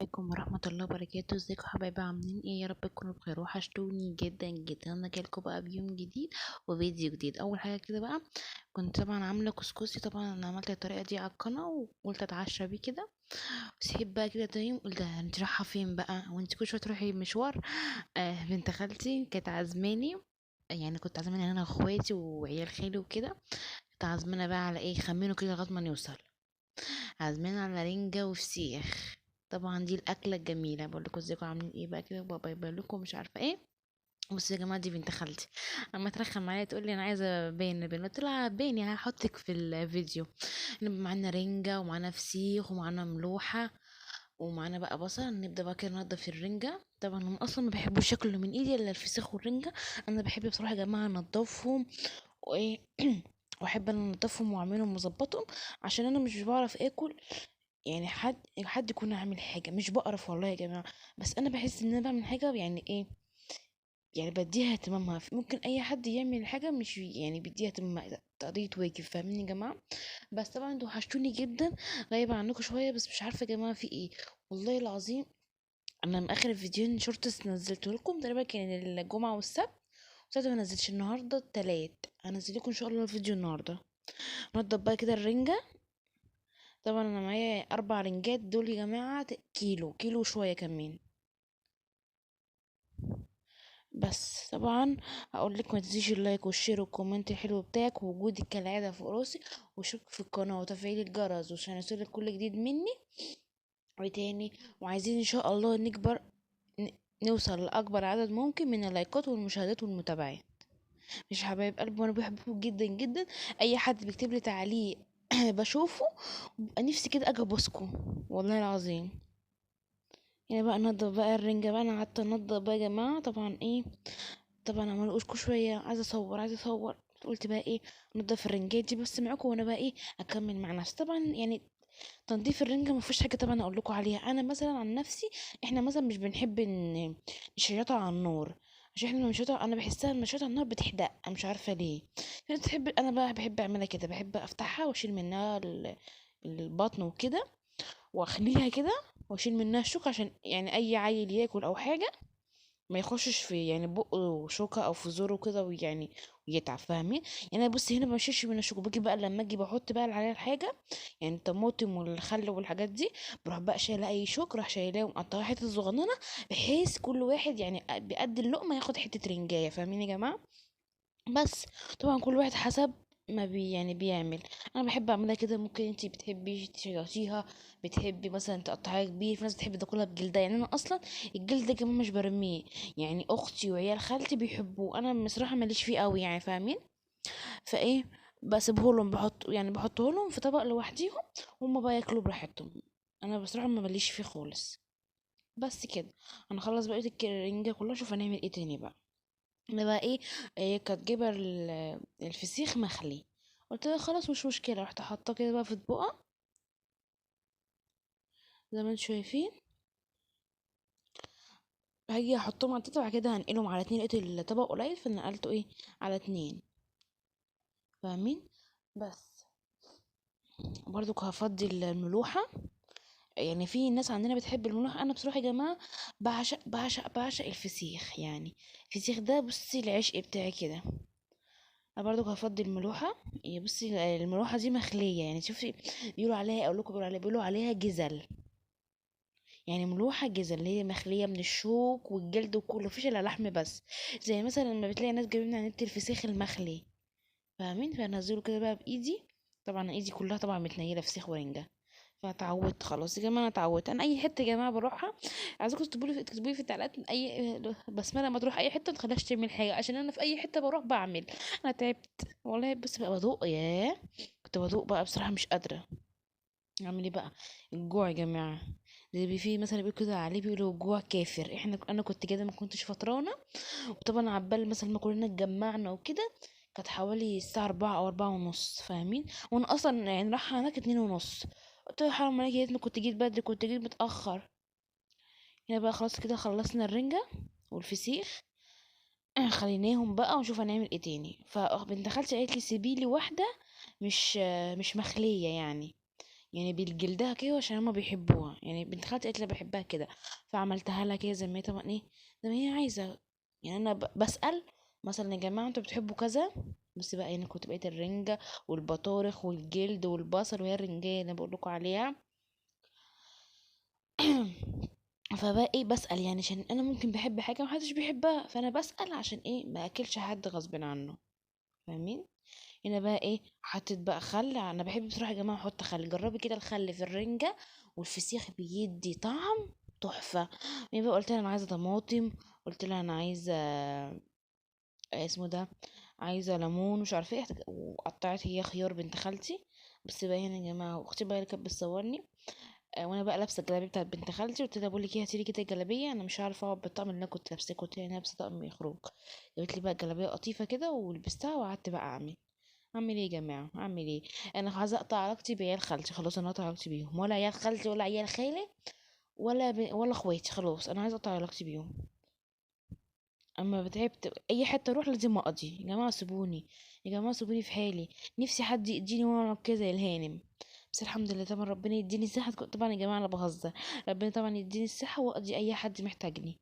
عليكم ورحمة الله وبركاته. ازيكم حبايبي؟ عاملين ايه؟ يا رب تكونوا بخير. وحشتوني جدا جدا. انا جايلكوا بقى بيوم جديد وفيديو جديد. اول حاجة كده بقى، كنت طبعا عاملة كسكسي. طبعا انا عملت الطريقة دي على القناة وقلت اتعشى بيه كده. صحيت بقى كده تاني يوم، قلت انت رايحة فين بقى وانت كل شوية تروحي مشوار؟ بنت خالتي كانت عازماني، يعني كنت عازماني انا واخواتي وعيال خالي وكده. كنت عازمانة بقى على ايه؟ خمنوا كده لغاية ما نوصل. عازمين على رنجة وفسيخ. طبعا دي الاكله الجميله. بقول لكم ازيكم عاملين ايه بقى كده؟ بابا يبقى لكم مش عارفه ايه. بصوا يا جماعه، دي بنت خالتي اما ترخم معايا تقول لي انا عايزه بين قلت لها بيني هحطك في الفيديو. نبقى معانا رنجه ومعانا فسيخ ومعانا ملوحه ومعانا بقى بصل. نبدا بقى كده ننضف الرنجه. طبعا هم اصلا ما بيحبوش ياكلوا من ايدي الا الفسيخ والرنجه. انا بحب بصراحه يا جماعه انضفهم وايه واحب انا انضفهم واعملهم واظبطهم، عشان انا مش بعرف اكل. يعني حد يكون عامل حاجة مش بقرف والله يا جماعة. بس أنا بحس إن أنا بعمل حاجة يعني إيه، يعني بديها اهتمامها. ممكن أي حد يعمل حاجة مش يعني بيديها اهتمام، تقضية واجب. فاهمين يا جماعة؟ بس طبعا انتوا وحشتوني جدا. غايبة عنكم شوية بس مش عارفة يا جماعة في ايه. والله العظيم أنا من آخر الفيديوهين شورتس نزلته لكم تقريبا كان الجمعة والسبت، وساعتها ما نزلتش. النهاردة التلات هنزل لكم إن شاء الله الفيديو النهاردة. نضف بقى كده الرنجة. طبعا انا معايا 4 رنجات دول يا جماعة، كيلو شوية كمان. بس طبعا هقول لك ما تنسيش اللايك والشير والكومنت الحلو بتاعك ووجودك كالعادة فوق راسي، واشترك في القناة وتفعيل الجرس عشان يوصلك كل جديد مني. وتاني، وعايزين ان شاء الله نكبر، ن- نوصل لأكبر عدد ممكن من اللايكات والمشاهدات والمتابعين. مش حبايب قلبي، وانا بحبكم جدا جدا. اي حد بيكتب لي تعليق بشوفه، ببقى نفسي كده اجي ابوسكم والله العظيم. يعني بقى نضف بقى الرنجة بقى. انا قعدت انضف بقى يا جماعة. طبعا ايه، طبعا عمال اقول كل شوية عايزة اصور. قلت بقى ايه، نضف الرنجات دي بس معاكم وانا بقى ايه اكمل مع نفسي. طبعا يعني تنظيف الرنجة مفيش حاجة طبعا اقول لكم عليها. انا مثلا عن نفسي، احنا مثلا مش بنحب نشيطها على النار، عشان احنا لما نشيطها انا بحسها لما نشيطها على النار بتحدق، أنا مش عارفة ليه. في ناس تحب، انا بقى بحب اعملها كده، بحب افتحها واشيل منها البطن وكده، واخليها كده واشيل منها الشوك، عشان يعني اي عيل ياكل او حاجه ما يخشش في يعني بقه شوكه او في زوره كده ويعني ويتعب. فاهمين؟ يعني انا بصي هنا ما بشيلش من الشوك. باجي بقى لما اجي بحط بقى عليها الحاجه، يعني الطماطم والخل والحاجات دي، بروح بقى شايله اي شوك، راح شايلاه ومقطعها حتت صغننه، بحيث كل واحد يعني بقد اللقمه ياخد حته رنجايه. فاهمين يا جماعه؟ بس طبعا كل واحد حسب ما يعني بيعمل. انا بحب اعملها كده. ممكن انتي بتحبي تشيلاتيها، بتحبي مثلا تقطعيها كبير، في ناس بتحب تاكلها بجلدها. يعني انا اصلا الجلد ده كمان مش برميه، يعني اختي وعيال خالتي بيحبوه، انا بصراحه ماليش فيه قوي يعني. فاهمين؟ فايه، بسيبه لهم، بحطه لهم في طبق لوحديهم، هما بقى ياكلوا براحتهم. انا بصراحه ما ماليش فيه خالص. بس كده، انا خلص بقيت الرنجة كلها. شوف هنعمل ايه تاني بقى. انا بقى ايه، كانت جايبه الفسيخ مخلي. قلت لها خلاص مش مشكله، رحت حاطاه كده بقى في اطباقه زي ما انتم شايفين. هاجي احطهم على التلاته، وبعد كده هنقلهم على 2. لقيت الطبق قليل فنقلته ايه على 2. فاهمين؟ بس برضو هفضي الملوحه. يعني في ناس عندنا بتحب الملوحه، انا بصراحه يا جماعه بعشق الفسيخ. يعني الفسيخ ده بصي العشق بتاعي كده. انا برضو هفضي الملوحه. بصي الملوحه دي مخليه، يعني شوفي بيقولوا عليها، اقول لكم بيقولوا عليها جزل. يعني ملوحه جزل اللي هي مخليه من الشوك والجلد وكله، مفيش الا لحم بس. زي مثلا لما بتلاقي ناس جايبين على النت الفسيخ المخلي. فاهمين؟ فانزله كده بقى بايدي. طبعا ايدي كلها طبعا متنيله فسيخ ورنجه. فتعودت خلاص يا جماعه. انا اتعودت. انا اي حته يا جماعه بروحها، عايزاكم تكتبوا لي في التعليقات اي بسمله لما تروح اي حته ما تخليهاش تعمل حاجه، عشان انا في اي حته بروح بعمل. انا تعبت والله. بس بقى بدوق، ياه كنت بدوق بقى بصراحه مش قادره اعمل ايه بقى. الجوع يا جماعه، اللي فيه مثلا بيقول كده عليه، بيقولوا الجوع كافر. انا كنت كده ما كنتش فطرانه. وطبعا عبال مثلا ما كلنا اتجمعنا وكده، كانت حوالي الساعة 4 أو 4:30. فاهمين؟ وأنا أصلا يعني رايحة هناك 2:30. قلت له حرام عليك يا ريتني كنت جيت بدري، كنت جيت متأخر. هنا بقى خلاص كده خلصنا الرنجة والفسيخ. خليناهم بقى ونشوف هنعمل ايه تاني. فبنت خالتي قالت لي سيبيلي واحدة مش مخلية يعني. يعني بالجلدها كده عشان هما بيحبوها. يعني بنت خالتي قالت لي بحبها كده، فعملتها لها كده زي ما هي طبعا ايه، زي ما هي عايزه. يعني انا بسأل مثلا يا جماعه انتوا بتحبوا كذا، بس بقى يعني كنت بقيت الرنجة والبطارخ والجلد والبصل، وهي الرنجية اللي بقول لكم عليها. فبقى ايه بسأل، يعني عشان انا ممكن بحب حاجة محدش بيحبها، فانا بسأل عشان ايه ما اكلش حد غصب عنه. فاهمين؟ هنا بقى ايه، حطيت بقى خل. انا بحب بصراحة يا جماعة احط خل، جربي كده الخل في الرنجة والفسيخ بيدي طعم تحفة. يعني بقى قلت لها انا عايزة طماطم، قلت لها انا عايزة اسمه ده، عايزة ليمون مش عارفة ايه، وقطعت هي خيار بنت خالتي. بس بقى هنا يا جماعة اختي بقى اللي كانت بتصورني، وانا بقى لابسه الجلابيه بتاعت بنت خالتي، قلت لها بقول لك ايه هاتي لي كده جلابيه، انا مش عارفه اقعد بالطقم اللي انا كنت لابساه، كنت يعني لابسه طقم خروج. جابت لي بقى جلابيه قطيفه كده ولبستها، وقعدت بقى اعمل ايه يا جماعه، اعمل ايه؟ انا عايزه اقطع علاقتي بعيال خالتي، خلاص انا قطع علاقتي بيهم، ولا عيال خالتي ولا عيال خالي ولا اخواتي، خلاص انا عايزه اقطع علاقتي بيهم. اما بتعبت اي حته اروح لازم اقضي، يا جماعه سيبوني، يا جماعه سيبوني في حالي، نفسي حد يديني وانا كده زي الهانم. بس الحمد لله طبعا ربنا يديني الصحه، طبعا يا جماعه انا بهزر، ربنا طبعا يديني الصحه واقضي اي حد محتاجني.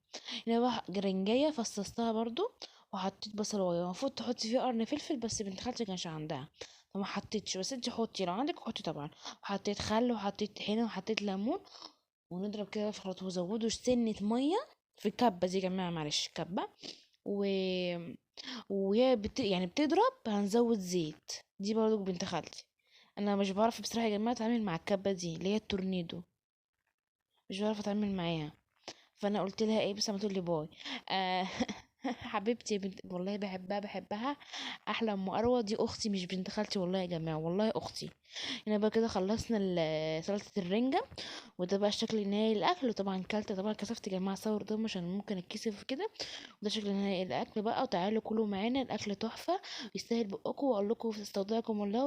هنا بقى جرنجايه فصصتها برضو، وحطيت بصلايه، المفروض تحطي فيه قرن فلفل، بس بنت خالتي كانش عندها فما حطيتش، بس انت حطي لو عندك حطي طبعا. وحطيت خل وحطيت طحينه وحطيت ليمون، ونضرب كده في الخلاط، وزودوا سنة مية في الكبة دي يا جماعة، معلش كبة. و... وهي يعني بتضرب هنزود زيت. دي برضو بنت خالتي، انا مش بعرف بصراحة يا جماعة اتعامل مع الكبة دي اللي هي التورنيدو، مش بعرف اتعامل معاها. فانا قلت لها ايه، بس ما تقول لي باي. آه حبيبتي يا بنت والله بحبها احلى ام اروى، دي اختي مش بنت خالتي والله يا جماعه، والله اختي. هنا بقى كده خلصنا سلطه الرنجه، وده بقى الشكل النهائي للاكل. وطبعا كلت طبعا كسفت يا جماعه صور قدام عشان ممكن اتكسف كده. وده شكل النهائي للاكل بقى، وتعالوا كلوا معانا الاكل تحفه، يستاهل بقكم، واقول لكم استودعكم الله.